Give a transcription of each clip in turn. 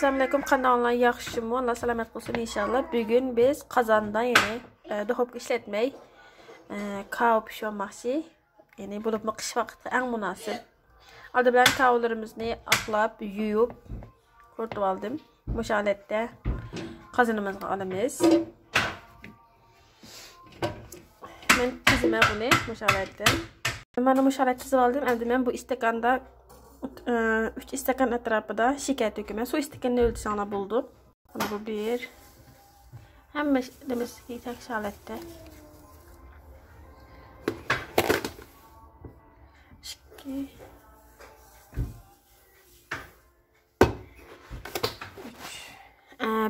Assalamualaikum, kanallar yaxshimi? Allah salomat qilsin inshaalloh. Bugun biz qozonda, ya'ni duxovka ishlatmay kava pishirmoqchi. Ya'ni bo'libmi qish vaqti eng munosib. Oldi bilan kavalarimizni aqlab, yuvib, quritib oldim. O'sha holatda qozonimizga olamiz. Men tizimga buni o'sha holatda. Mana bu holatda tizib oldim. Endi men bu istakanda 3 istakan atrofida shakar to'kaman. Su istakanni o'lchasanglar bo'ldi. Mana bu 1. Hamma demasiga tekis holatda. 2.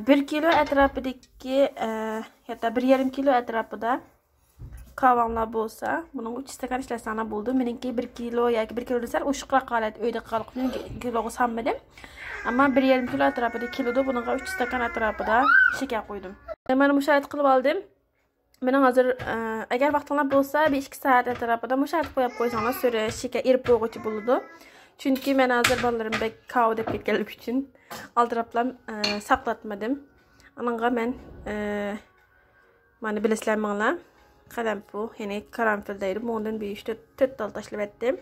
1 kilo atrofidagi yoki 1,5 kilo atrofida kavanglar bo'lsa, buning 3 stakan ishlasanglar bo'ldi. Meningki 1 kilo yoki 1 kilo desam, o'shiqroq holat uyda qolib kiloga solmadim. Ammo 1,5 kilo atrofida kiloda bunga 3 stakan atrofida shakar qo'ydim. Mana bu sharoit qilib oldim. Mening hozir agar vaqtinglar bo'lsa, 1-2 soat atrofida musharat qo'yib qo'ysanglar, so'ra shakar erib qo'yg'ichi bo'ladi. Chunki men hozir bolalarimga kava deb ketganlik uchun aldirablam saqlatmadim. Ananga men mana bilasizlarmanglar. Qalampu, ya'ni karanfil deydi. Bundan bir 4 dal tashlab etdim.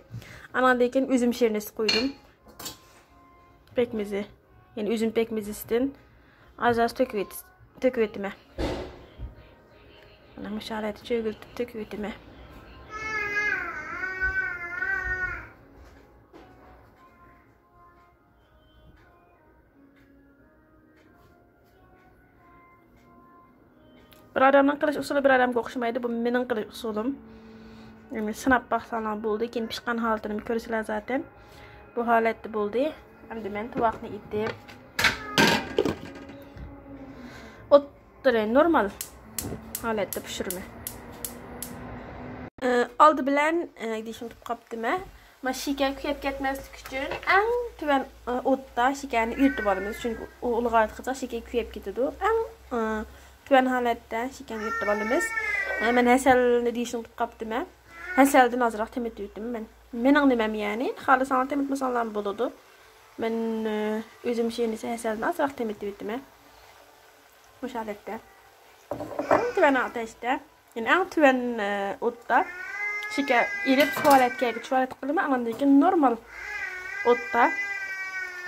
Andan keyin üzüm şirnesi qo'ydim. Pekmezi, ya'ni üzüm pekmezisidan az töküp etdim. Mana bu sharoitda cho'g'iltib töküp etdim. Bir adamning qilish usuli bir adamga o'xshamaydi. Bu mening qilish usulim. Yani sınab baxsalar bo'ldi. Keyin pishgan holatini ko'rsizlar zaten. Bu holatda bo'ldi. Endi men tuvoqni itib o'ttirib normal holatda pishirma. Oldi bilan idishim tutib qopdimi? Mana shakar kuyib ketmaslik uchun eng tuvan o'tda shakarni eritib olamiz. Chunki u ulg'ayib qolsa shakar kuyib ketadi. Eng tuvan holatda shakarni eritib olamiz. Men hasalni idishim tutib qopdimi? Hasaldan azroq temitib etdim men. Mening nimam ya'ni, xohlasangiz temitmasangiz ham bo'ladi. Men o'zim sheni hasaldan azroq temitib etdim. Bu holatda. Tuvan ateşda, yani eng tuvan o'tda shakar erib holatga qilaman, undan keyin normal o'tda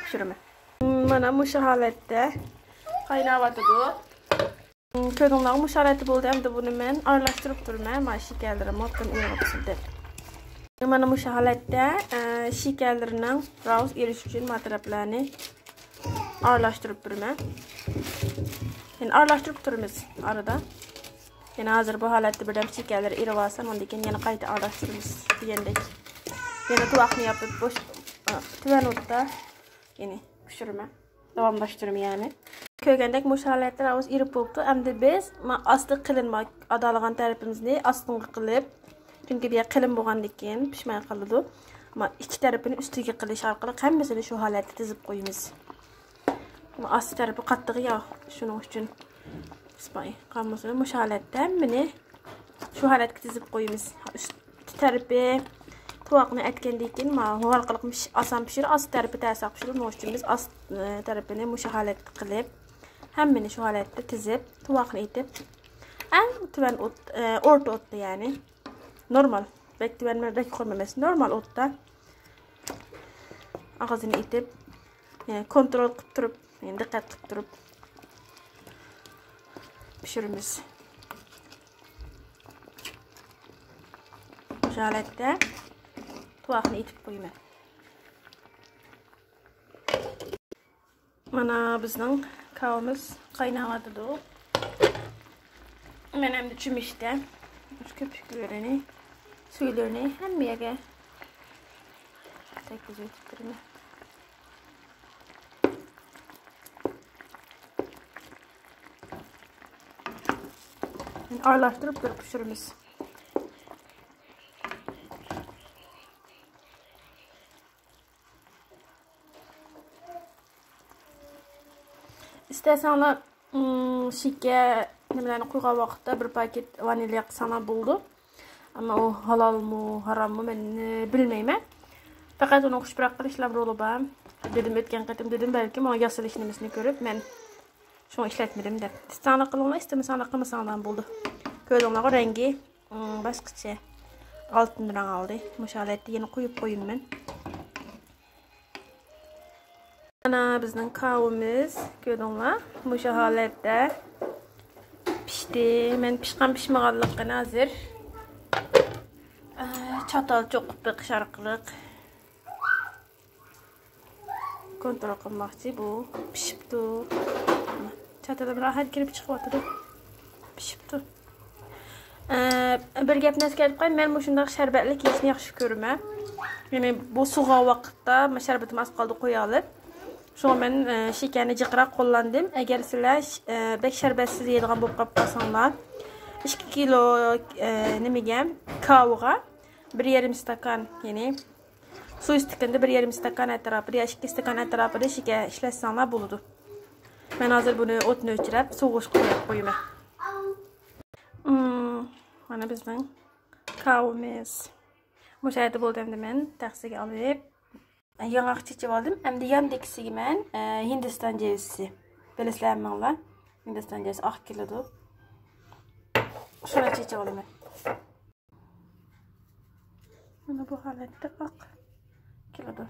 pishiraman. Mana bu holatda qaynayotdi. Ko'ringlar, bu holatda bo'ldi. Endi buni men aralashtirib turman. Mana shakarlarim ortdan erib deb. Mana bu holatda shakarlarning raus erish uchun matraplarni aralashtirib turman. Yani aralashtirib turamiz arada. Yani hozir bu holatda birdan shakarlar erib olsa, undan keyin yana qayta aralashtiramiz degandek. Yana tuvoqni yopib bo'sh tuvan o'tda ya'ni pishiraman. Davomlashtiraman ya'ni. Ko'rgandek bu holatda raus erib bo'ldi. Endi biz asti qilinma adalagan tarafimizni astinga qilib, chunki bu qilin bo'lgandan keyin pishmay qoladi. Ammo ikki tarafini ustiga qilish orqali hammasini shu holatda tizib qo'yamiz. Asti tarafı qattiq yog', shuning uchun ismay qolmasin. Bu holatda meni shu holatga tizib qo'yamiz. Ikki tarafi tuvoqni aytgandan keyin mana orqali oson pishirib, asti tarafi ta'saq pishirib, shuning uchun biz asti tarafini shu holatda qilib, hammani shu holatda tizib, tuvoqni etib, eng tuvan o'rta o'tda ya'ni normal, bek tuvanmada qo'ymamas, normal o'tda og'zini etib, yani kontrol qilib turib, yani diqqat qilib turib pishiramiz. Shu holatda tuvoqni etib qo'yaman. Mana bizning kavamiz qaynayotdi. Men endi cho'mishda ko'piklarni, suylarni hammaga tekizib etib turaman. Aralashtirib turib pishiramiz. İsterseniz shakar nimalarni qo'ygan vaqtda bir paket vanilya qilsanglar bo'ldi. Ammo u halolmi, harommi men bilmayman. Faqat uni xushroq qilishlar bo'lib ham Dedim ötken qatim dedim belki ama yasalışımızını görüp men şunu işletmedim de. İstana qılınla istemesana qılmasandan buldu. Gördüğünüz rengi başqaça altın rang aldı. Müşaletli yeni koyup koyayım ben. Ana bizning kavumuz gördüңlar. Muşa holatda pişdi. Men pişgan pişmaganligini hozir çatal cho'qib beqish orqali kontrol qilmoqchi. Bu pishibdi. Çatadan rahat kirib chiqyapti. Pishibdi. Bir gapni eskarib qo'ying. Men bu shunday sharbatlik yeyishni yaxshi ko'raman. Ya'ni bu so'g'oq vaqtda sharbatim az qoldi qo'ya olib. Şoň men şekerni jiqroq qo'llandim. Agar sizlar bek sharbatsiz yeydigan bo'lib qolib qolsanglar, 2 kilo nimaga kavaga 1,5 stakan, ya'ni suv stakanda 1,5 stakan atrofida ya 2 stakan atrofida şeker ishlatsanlar bo'ladi. Men hozir buni o'tni o'chirib, sovush qo'yib qo'yaman. Mana bizning kavamiz. Mushayda bo'ldim men taxsiga olib yangaq chechib oldim. Endi yandekisiga men Hindiston cevizisi. Bilasizlarmi? Hindiston cevizi 2 kilodu. Shuni chechib olaman. Mana bu holatda 2 kilodu.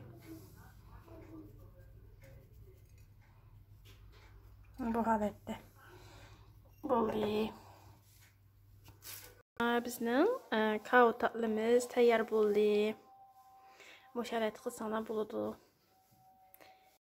Bu holatda. Bo'ldi. Bizning kava tatlimiz tayyor bo'ldi. Musharat qilsanglar bo'ladi.